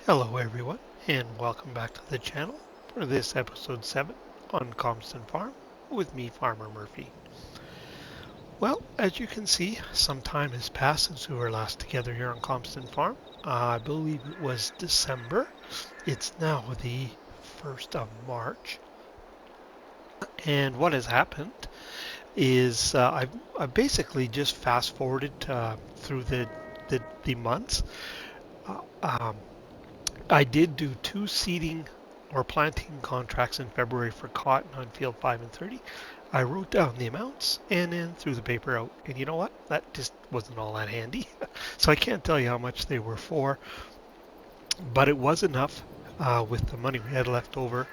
Hello everyone, and welcome back to the channel for this episode 7 on Calmsden Farm with me, Farmer Murphy. Well, as you can see, some time has passed since we were last together here on Calmsden Farm. I believe it was December. It's now the 1st of March. And what has happened is I've basically just fast forwarded through the months. Uh, um, I did do two seeding or planting contracts in February for cotton on field 5 and 30. I wrote down the amounts and then threw the paper out. And you know what? That just wasn't all that handy. So I can't tell you how much they were for, but it was enough with the money we had left over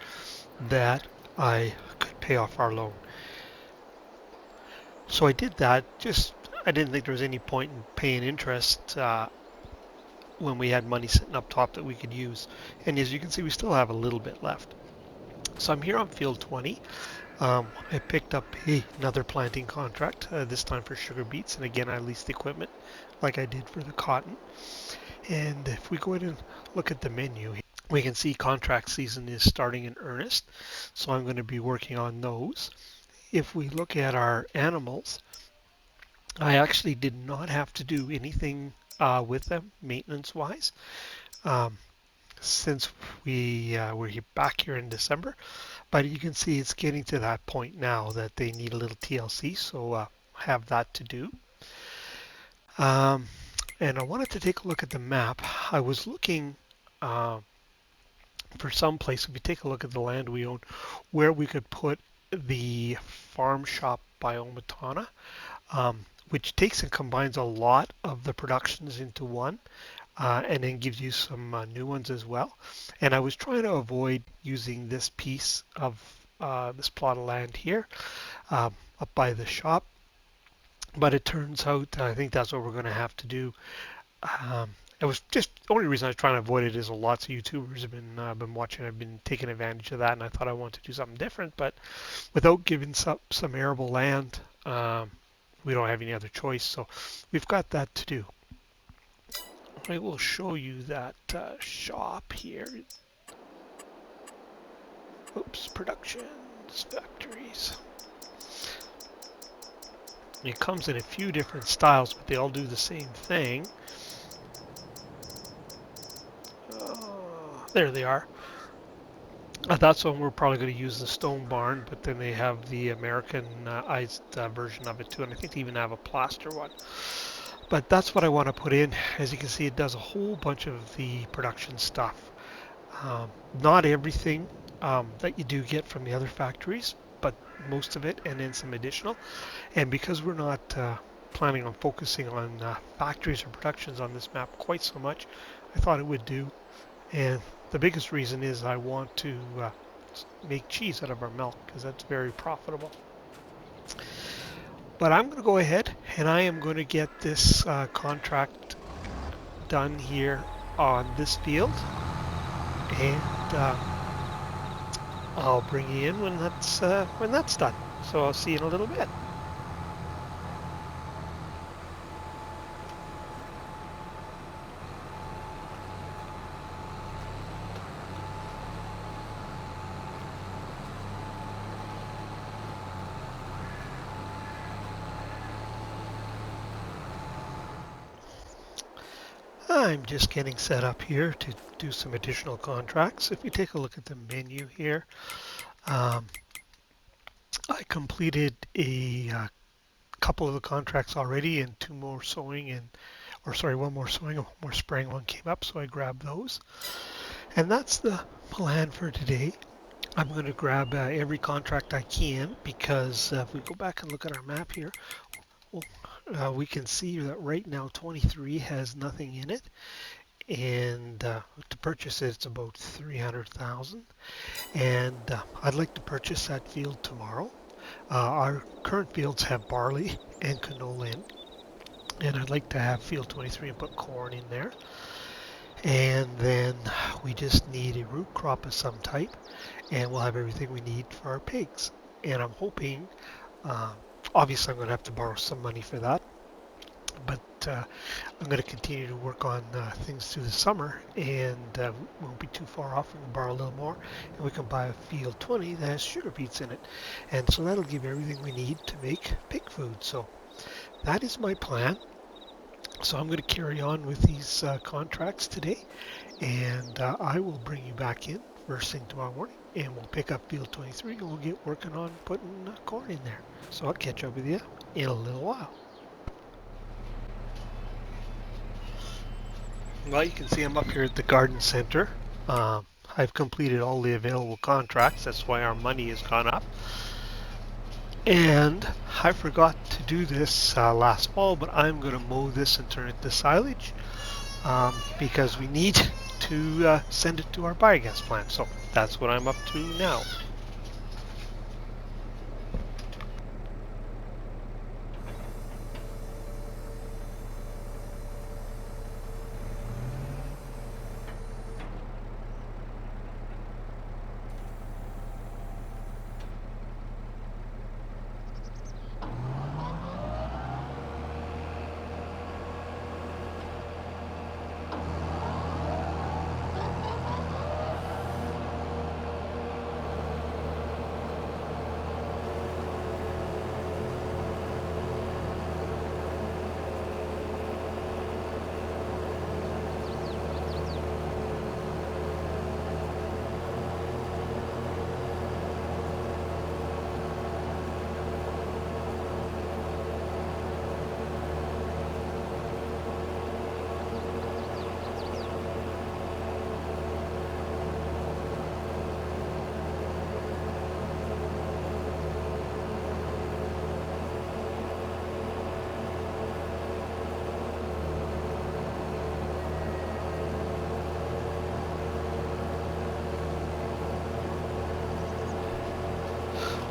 that I could pay off our loan. So I did that. I didn't think there was any point in paying interest when we had money sitting up top that we could use. And as you can see, we still have a little bit left. So I'm here on field 20. I picked up another planting contract, this time for sugar beets, and again I leased equipment like I did for the cotton. And if we go ahead and look at the menu, we can see contract season is starting in earnest, so I'm going to be working on those. If we look at our animals, I actually did not have to do anything with them maintenance-wise. Um, since we were back here in December. But you can see it's getting to that point now that they need a little TLC, so I have that to do. Um, and I wanted to take a look at the map. I was looking uh, for some place, if you take a look at the land we own, where we could put the farm shop by Omatana, which takes and combines a lot of the productions into one. And then gives you some new ones as well. And I was trying to avoid using this piece of this plot of land here up by the shop, but it turns out I think that's what we're going to have to do. It was just the only reason I was trying to avoid it is lots of YouTubers have been watching. I've been taking advantage of that, and I thought I wanted to do something different, but without giving some arable land, we don't have any other choice. So we've got that to do. I will show you that shop here. Oops, productions, factories. It comes in a few different styles, but they all do the same thing. There they are. That's one we're probably going to use the stone barn, but then they have the Americanized version of it too, and I think they even have a plaster one. But that's what I want to put in. As you can see, it does a whole bunch of the production stuff. Not everything that you do get from the other factories, but most of it, and then some additional. And because we're not planning on focusing on factories or productions on this map quite so much, I thought it would do. And the biggest reason is I want to make cheese out of our milk because that's very profitable. But I'm going to go ahead and I am going to get this contract done here on this field, and I'll bring you in when that's done. So I'll see you in a little bit. I'm just getting set up here to do some additional contracts. If you take a look at the menu here, I completed a couple of the contracts already, and two more sowing, one more sowing and one more spraying one came up, so I grabbed those. And that's the plan for today. I'm going to grab every contract I can because if we go back and look at our map here, we can see that right now 23 has nothing in it, and to purchase it it's about 300,000, and I'd like to purchase that field tomorrow. Our current fields have barley and canola in, and I'd like to have field 23 and put corn in there. And then we just need a root crop of some type, and we'll have everything we need for our pigs. And I'm hoping, obviously I'm going to have to borrow some money for that, But I'm going to continue to work on things through the summer, and won't be too far off. We can borrow a little more, and we can buy a field 20 that has sugar beets in it, and so that'll give everything we need to make pig food. So that is my plan. So I'm going to carry on with these contracts today, and I will bring you back in first thing tomorrow morning, and we'll pick up field 23, and we'll get working on putting corn in there. So I'll catch up with you in a little while. Well, you can see I'm up here at the garden center. I've completed all the available contracts. That's why our money has gone up. And I forgot to do this last fall, but I'm going to mow this and turn it to silage because we need to send it to our biogas plant. So that's what I'm up to now.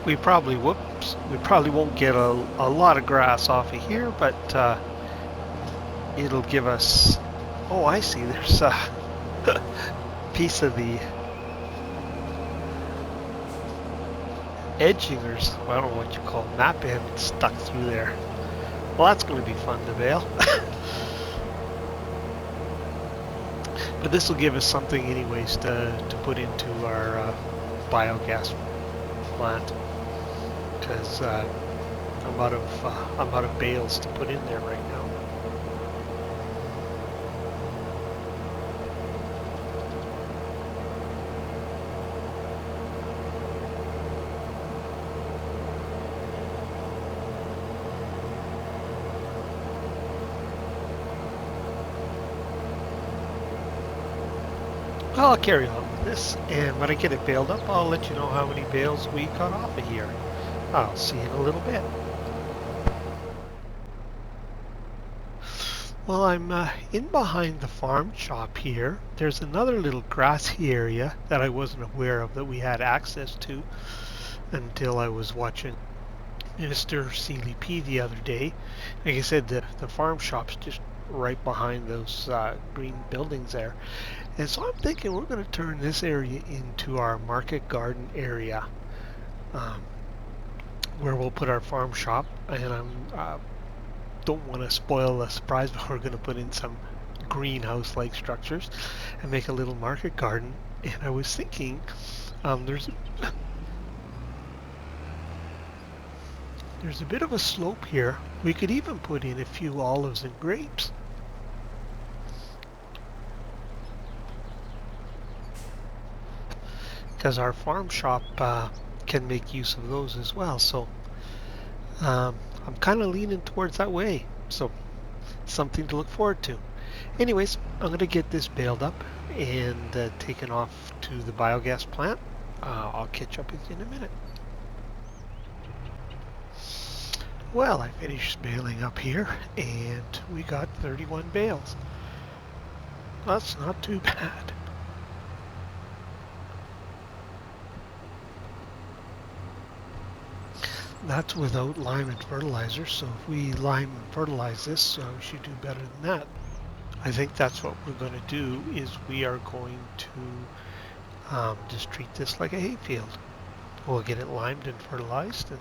We probably won't get a lot of grass off of here, but it'll give us. Oh, I see. There's a piece of the edging, or I don't know what you call it, map end stuck through there. Well, that's going to be fun to bale. But this will give us something anyways to put into our biogas plant, because I'm out of bales to put in there right now. Well, I'll carry on with this, and when I get it baled up, I'll let you know how many bales we got off of here. I'll see you in a little bit. Well, I'm in behind the farm shop here. There's another little grassy area that I wasn't aware of that we had access to until I was watching Mr. Seeley P the other day. Like I said, the farm shop's just right behind those green buildings there. And so I'm thinking we're going to turn this area into our market garden area, where we'll put our farm shop. And I don't want to spoil the surprise, but we're going to put in some greenhouse-like structures and make a little market garden. And I was thinking there's a bit of a slope here. We could even put in a few olives and grapes. Because our farm shop can make use of those as well. So I'm kind of leaning towards that way. So something to look forward to. Anyways, I'm going to get this baled up and taken off to the biogas plant. I'll catch up with you in a minute. Well, I finished baling up here, and we got 31 bales. That's not too bad. That's without lime and fertilizer, so if we lime and fertilize this, we should do better than that. I think that's what we're going to do, is we are going to just treat this like a hayfield. We'll get it limed and fertilized, and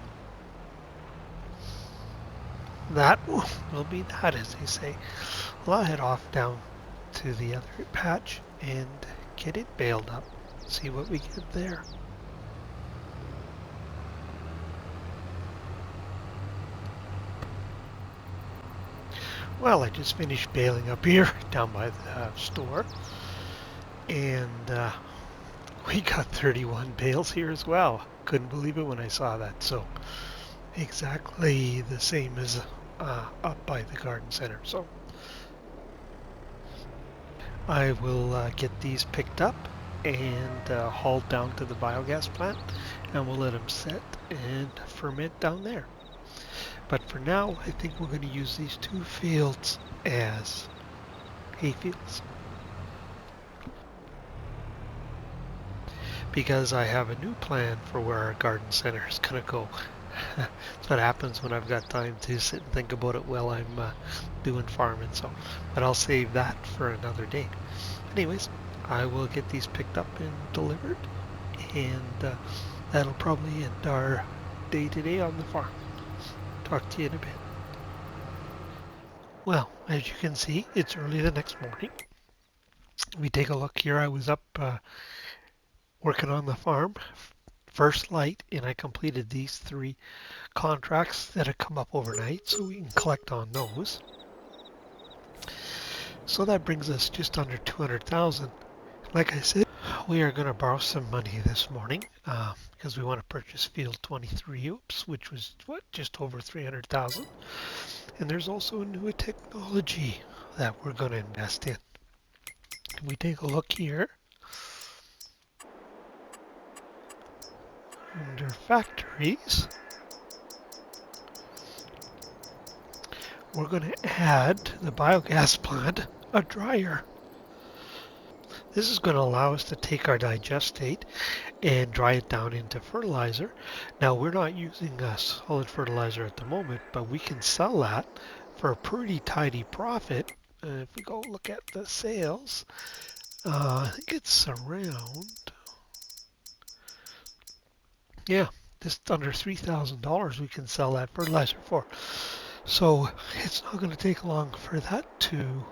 that will be that, as they say. Well, I'll head off down to the other patch and get it baled up. See what we get there. Well, I just finished baling up here down by the store, and we got 31 bales here as well. Couldn't believe it when I saw that. So exactly the same as up by the garden center. So I will get these picked up and hauled down to the biogas plant, and we'll let them set and ferment down there. But for now, I think we're going to use these two fields as hay fields, because I have a new plan for where our garden center is going to go. That's what happens when I've got time to sit and think about it while I'm doing farming. So, but I'll save that for another day. Anyways, I will get these picked up and delivered, and that'll probably end our day today on the farm. Talk to you in a bit. Well, as you can see, it's early the next morning. We take a look here. I was up working on the farm, first light, and I completed these 3 contracts that have come up overnight, so we can collect on those. So that brings us just under 200,000. Like I said, we are going to borrow some money this morning because we want to purchase field 23, which was just over 300,000. And there's also a new technology that we're going to invest in. If we take a look here under factories, we're going to add to the biogas plant a dryer. This is going to allow us to take our digestate and dry it down into fertilizer. Now, we're not using a solid fertilizer at the moment, but we can sell that for a pretty tidy profit. If we go look at the sales, I think it's around, yeah, just under $3,000 we can sell that fertilizer for. So it's not going to take long for that to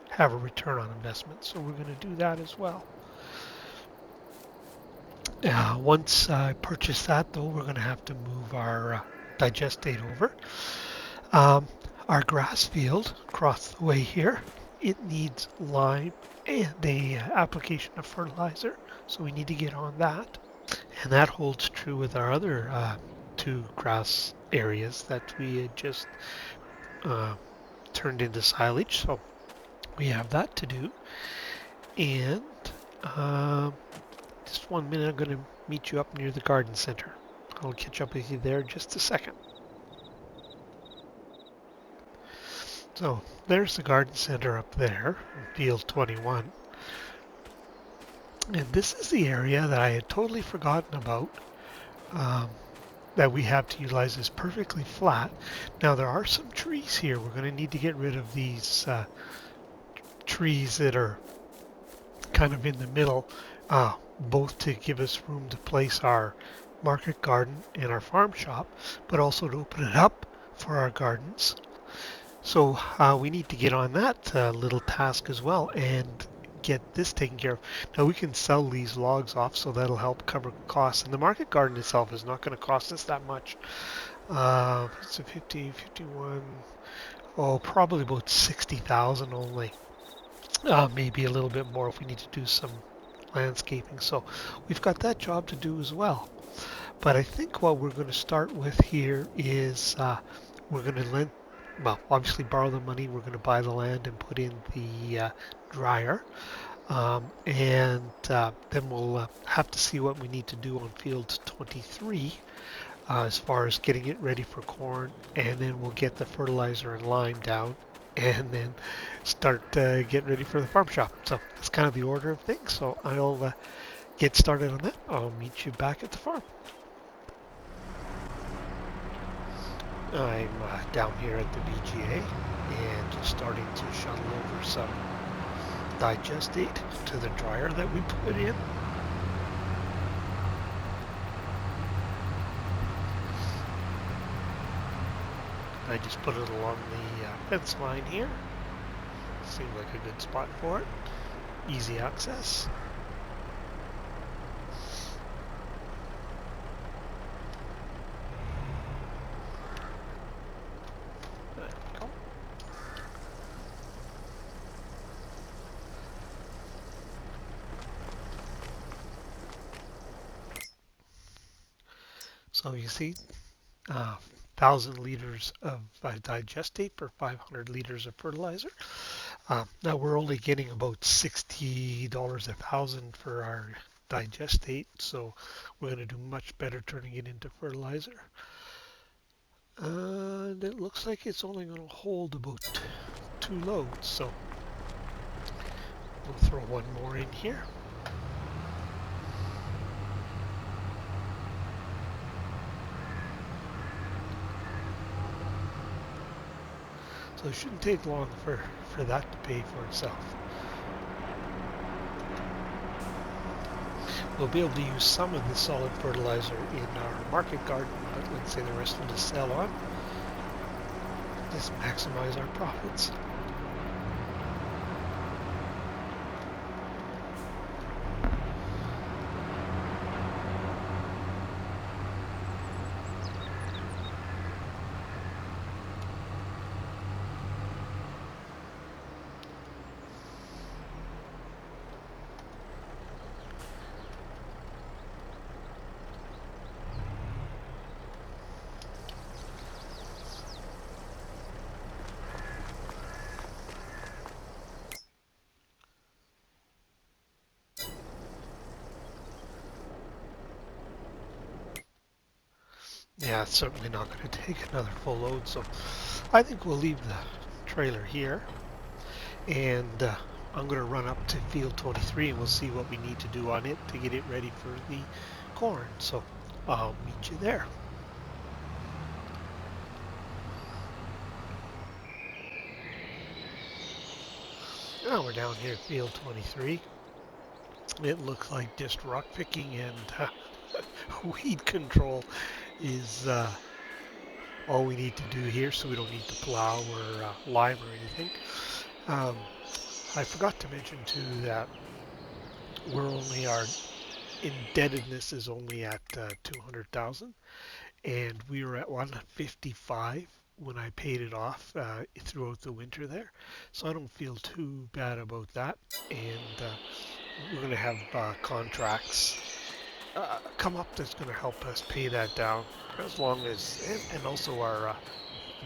have a return on investment. So we're going to do that as well. Once I purchase that, though, we're going to have to move our digestate over. Our grass field across the way here, it needs lime and a application of fertilizer, so we need to get on that. And that holds true with our other 2 grass areas that we had just turned into silage. So we have that to do. And just 1 minute, I'm going to meet you up near the garden center. I'll catch up with you there in just a second. So there's the garden center up there, field 21. And this is the area that I had totally forgotten about, that we have to utilize is perfectly flat. Now there are some trees here. We're going to need to get rid of these trees that are kind of in the middle, both to give us room to place our market garden and our farm shop, but also to open it up for our gardens. So we need to get on that little task as well and get this taken care of. Now we can sell these logs off, so that'll help cover costs. And the market garden itself is not going to cost us that much. It's a 50, 51, probably about 60,000 only. Maybe a little bit more if we need to do some landscaping. So we've got that job to do as well. But I think what we're going to start with here is we're going to obviously borrow the money. We're going to buy the land and put in the dryer. And then we'll have to see what we need to do on field 23 as far as getting it ready for corn. And then we'll get the fertilizer and lime down and then start getting ready for the farm shop. So that's kind of the order of things. So I'll get started on that. I'll meet you back at the farm. I'm down here at the BGA and just starting to shuttle over some digestate to the dryer that we put in. I just put it along the fence line here. Seems like a good spot for it. Easy access. There we go. So you see, 1,000 liters of digestate per 500 liters of fertilizer. Now we're only getting about $60 a thousand for our digestate, so we're going to do much better turning it into fertilizer. And it looks like it's only going to hold about 2 loads, so we'll throw one more in here. So it shouldn't take long for that to pay for itself. We'll be able to use some of the solid fertilizer in our market garden, but let's say the rest will just sell on. Just maximize our profits. Yeah, it's certainly not going to take another full load, so I think we'll leave the trailer here, and I'm going to run up to field 23 and we'll see what we need to do on it to get it ready for the corn. So I'll meet you there. Now we're down here at field 23. It looks like just rock picking and weed control is all we need to do here, so we don't need to plow or lime or anything. I forgot to mention too that our indebtedness is only at 200,000, and we were at 155 when I paid it off throughout the winter there, so I don't feel too bad about that. And we're going to have contracts come up that's going to help us pay that down, as long as, and also our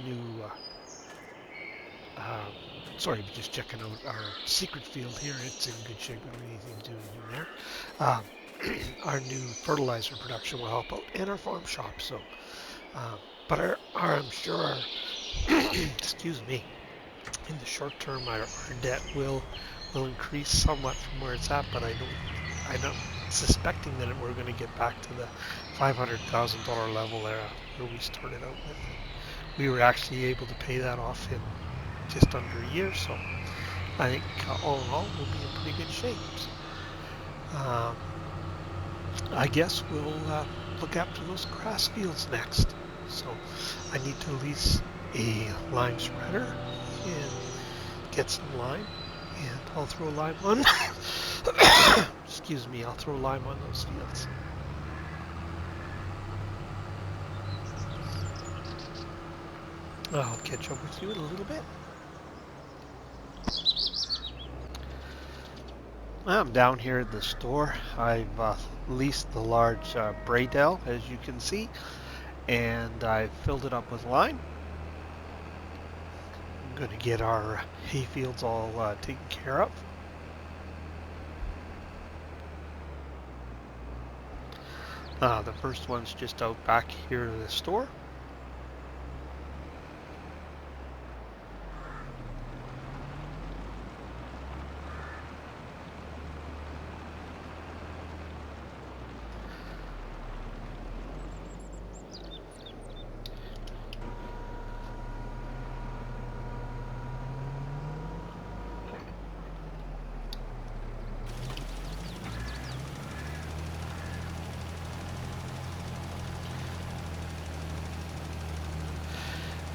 new sorry, just checking out our secret field here. It's in good shape. We don't need anything to do there. Our new fertilizer production will help out, and our farm shop. So, but I'm sure, excuse me, in the short term, our debt will increase somewhat from where it's at. But I'm not suspecting that we're going to get back to the $500,000 level there where we started out with. We were actually able to pay that off in just under a year, so I think all in all we'll be in pretty good shape. I guess we'll look after those grass fields next. So I need to lease a lime spreader and get some lime, and I'll throw lime on excuse me, I'll throw lime on those fields. I'll catch up with you in a little bit. I'm down here at the store. I've leased the large Braydell, as you can see, and I've filled it up with lime. I'm going to get our hay fields all taken care of. The first one's just out back here at the store.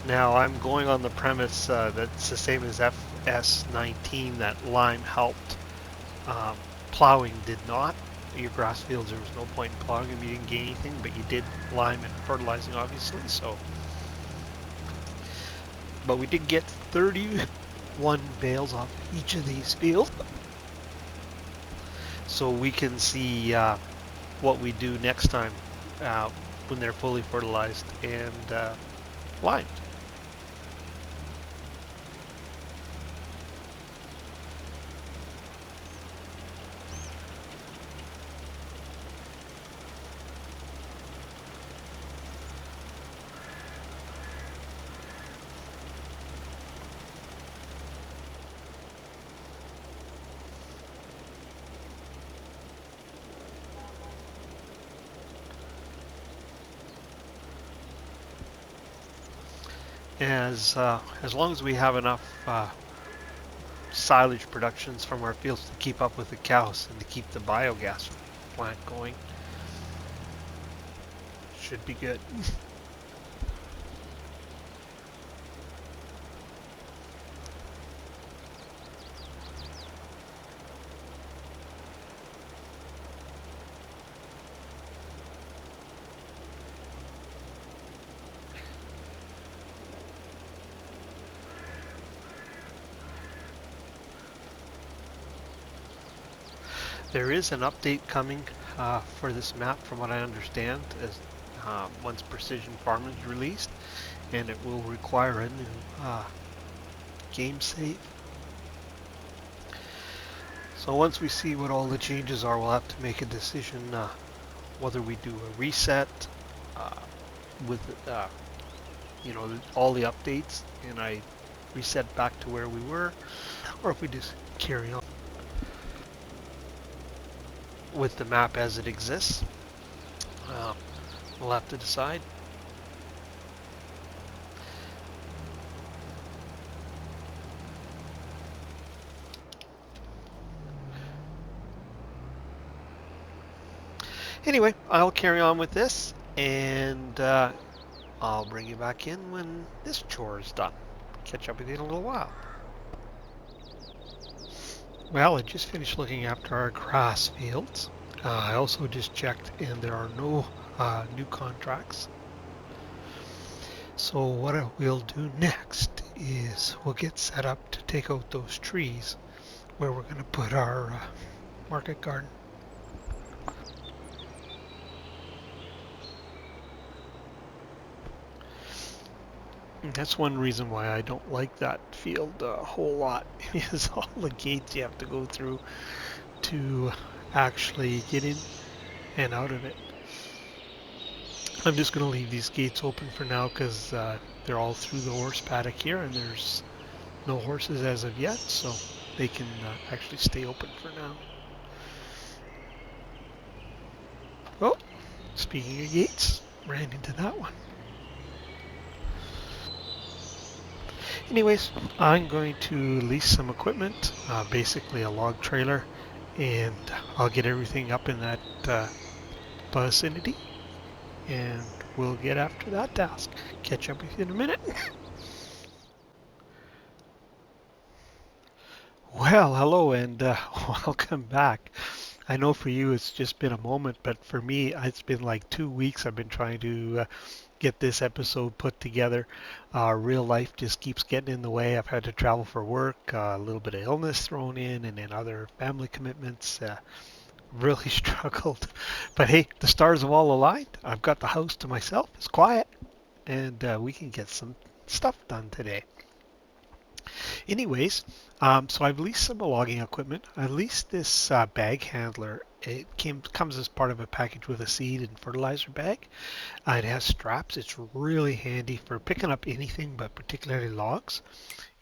Now I'm going on the premise that's the same as FS19, that lime helped. Um, Plowing did not. Your grass fields, there was no point in plowing them. You didn't gain anything, but you did lime and fertilizing, obviously. So, but we did get 31 bales off each of these fields, so we can see what we do next time when they're fully fertilized and limed. As long as we have enough silage productions from our fields to keep up with the cows and to keep the biogas plant going, should be good. There is an update coming for this map, from what I understand, as once Precision Farming is released, and it will require a new game save. So once we see what all the changes are, we'll have to make a decision whether we do a reset uh, with all the updates, and I reset back to where we were, or if we just carry on with the map as it exists. We'll have to decide. Anyway, I'll carry on with this, and I'll bring you back in when this chore is done. Catch up with you in a little while. Well, I just finished looking after our grass fields. I also just checked, and there are no new contracts. So what we'll do next is we'll get set up to take out those trees where we're going to put our market garden. And that's one reason why I don't like that field a whole lot, is all the gates you have to go through to actually get in and out of it. I'm just going to leave these gates open for now because they're all through the horse paddock here, and there's no horses as of yet, so they can actually stay open for now. Oh, speaking of gates, ran into that one. Anyways, I'm going to lease some equipment, basically a log trailer, and I'll get everything up in that vicinity, and we'll get after that task. Catch up with you in a minute. Well, hello and welcome back. I know for you it's just been a moment, but for me it's been like 2 weeks. I've been trying to get this episode put together. Real life just keeps getting in the way. I've had to travel for work, a little bit of illness thrown in, and then other family commitments. Really struggled. But hey, the stars have all aligned. I've got the house to myself. It's quiet, and we can get some stuff done today. Anyways, so I've leased some logging equipment. I leased this bag handler. It comes as part of a package with a seed and fertilizer bag. It has straps. It's really handy for picking up anything, but particularly logs.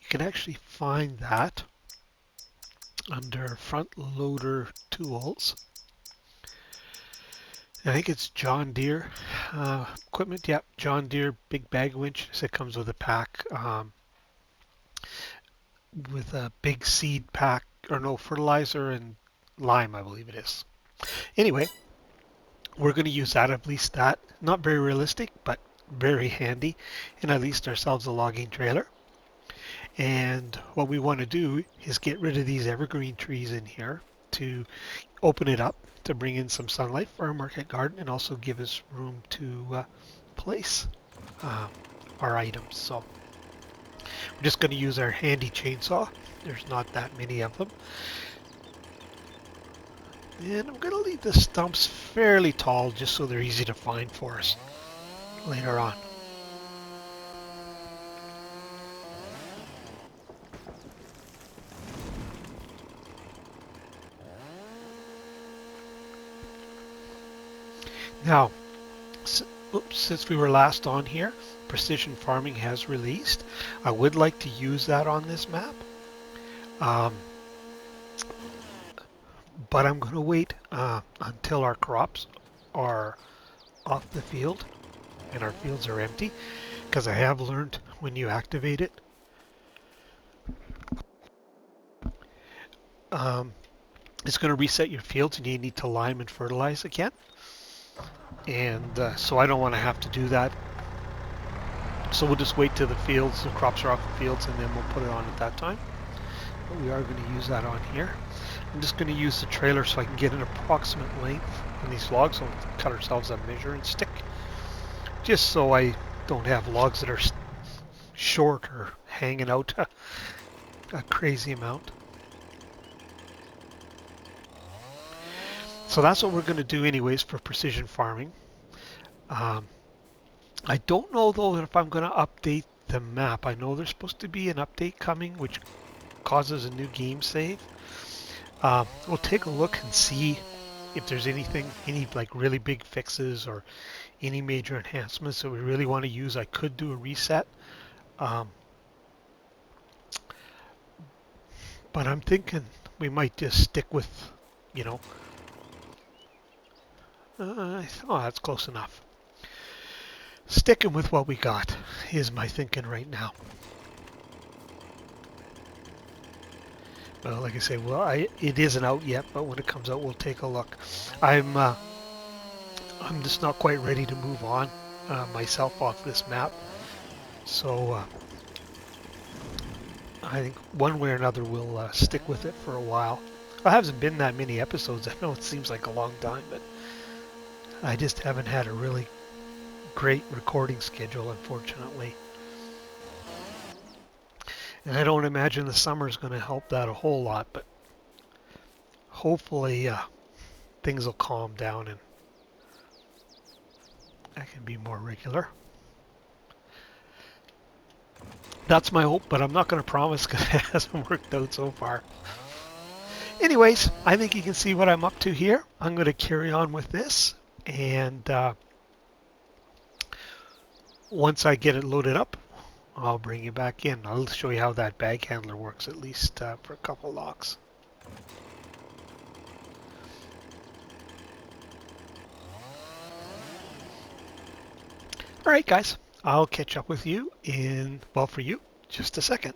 You can actually find that under front loader tools. I think it's John Deere equipment. Yep, John Deere big bag winch. So it comes with a pack. With a big seed pack, or no, fertilizer and lime, I believe it is. Anyway, we're going to use that, at least that. Not very realistic, but very handy, and at least ourselves a logging trailer. And what we want to do is get rid of these evergreen trees in here to open it up to bring in some sunlight for our market garden and also give us room to place uh, our items. So we're just going to use our handy chainsaw. There's not that many of them. And I'm going to leave the stumps fairly tall just so they're easy to find for us later on. Now, since we were last on here, Precision Farming has released. I would like to use that on this map. But I'm going to wait until our crops are off the field and our fields are empty, because I have learned when you activate it, it's going to reset your fields and you need to lime and fertilize again. And so I don't want to have to do that. So we'll just wait till the crops are off the fields, and then we'll put it on at that time. But we are going to use that on here. I'm just going to use the trailer so I can get an approximate length on these logs. So we'll cut ourselves a measuring stick, just so I don't have logs that are short or hanging out a crazy amount. So that's what we're going to do anyways for precision farming. I don't know though if I'm going to update the map. I know there's supposed to be an update coming which causes a new game save. We'll take a look and see if there's any like really big fixes or any major enhancements that we really want to use. I could do a reset. But I'm thinking we might just stick with, oh, that's close enough. Sticking with what we got is my thinking right now. Well, like I say, it isn't out yet, but when it comes out, we'll take a look. I'm just not quite ready to move on myself off this map. So I think one way or another we'll stick with it for a while. It hasn't been that many episodes. I know it seems like a long time, but I just haven't had a really great recording schedule, unfortunately. And I don't imagine the summer is going to help that a whole lot, but hopefully things will calm down and I can be more regular. That's my hope, but I'm not going to promise because it hasn't worked out so far. Anyways, I think you can see what I'm up to here. I'm going to carry on with this, and once I get it loaded up, I'll bring you back in. I'll show you how that bag handler works, at least for a couple logs. Alright guys, I'll catch up with you in, well for you, just a second.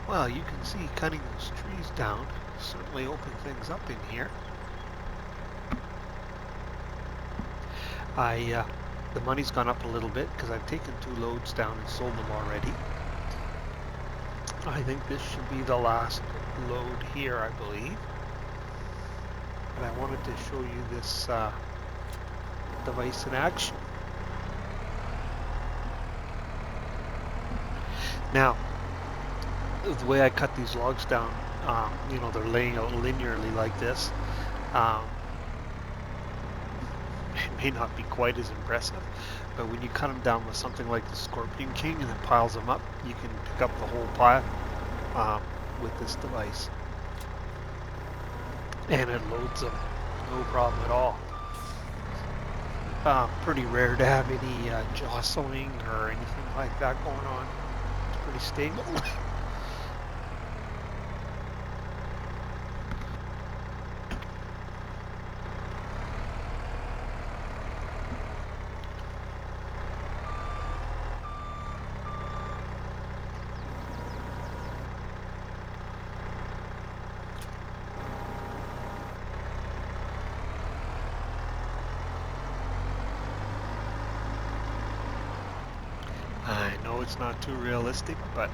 Well, you can see cutting those trees down certainly open things up in here. The money's gone up a little bit because I've taken 2 loads down and sold them already. I think this should be the last load here, I believe. And I wanted to show you this device in action. Now, the way I cut these logs down, they're laying out linearly like this. It may not be quite as impressive, but when you cut them down with something like the Scorpion King and then piles them up, you can pick up the whole pile with this device. And it loads them, no problem at all. Pretty rare to have any jostling or anything like that going on. It's pretty stable. know it's not too realistic, but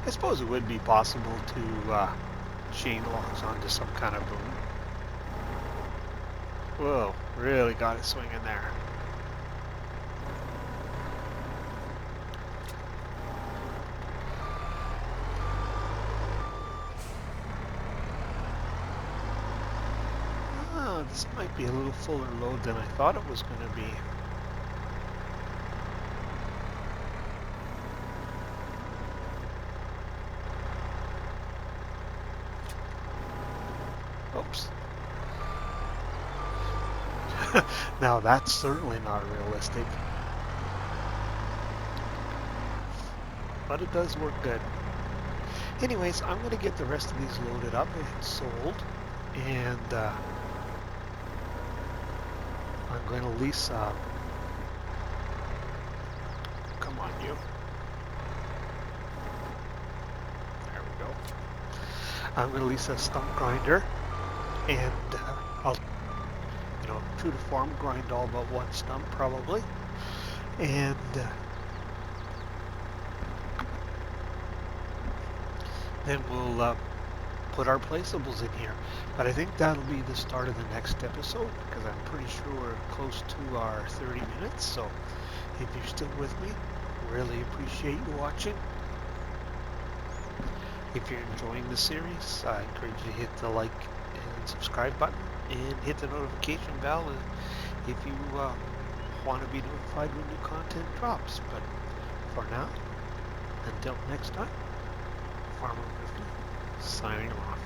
I suppose it would be possible to chain logs onto some kind of boom. Whoa, really got it swinging there. Oh, this might be a little fuller load than I thought it was going to be. Oops. Now that's certainly not realistic. But it does work good. Anyways, I'm going to get the rest of these loaded up and sold. And I'm going to lease... come on, you. There we go. I'm going to lease a stump grinder. And I'll, true to form, grind all but one stump probably. And... then we'll put our placeables in here. But I think that'll be the start of the next episode, because I'm pretty sure we're close to our 30 minutes. So if you're still with me, really appreciate you watching. If you're enjoying the series, I encourage you to hit the like and subscribe button and hit the notification bell if you want to be notified when new content drops. But for now, until next time, Farmer Grifty, signing off.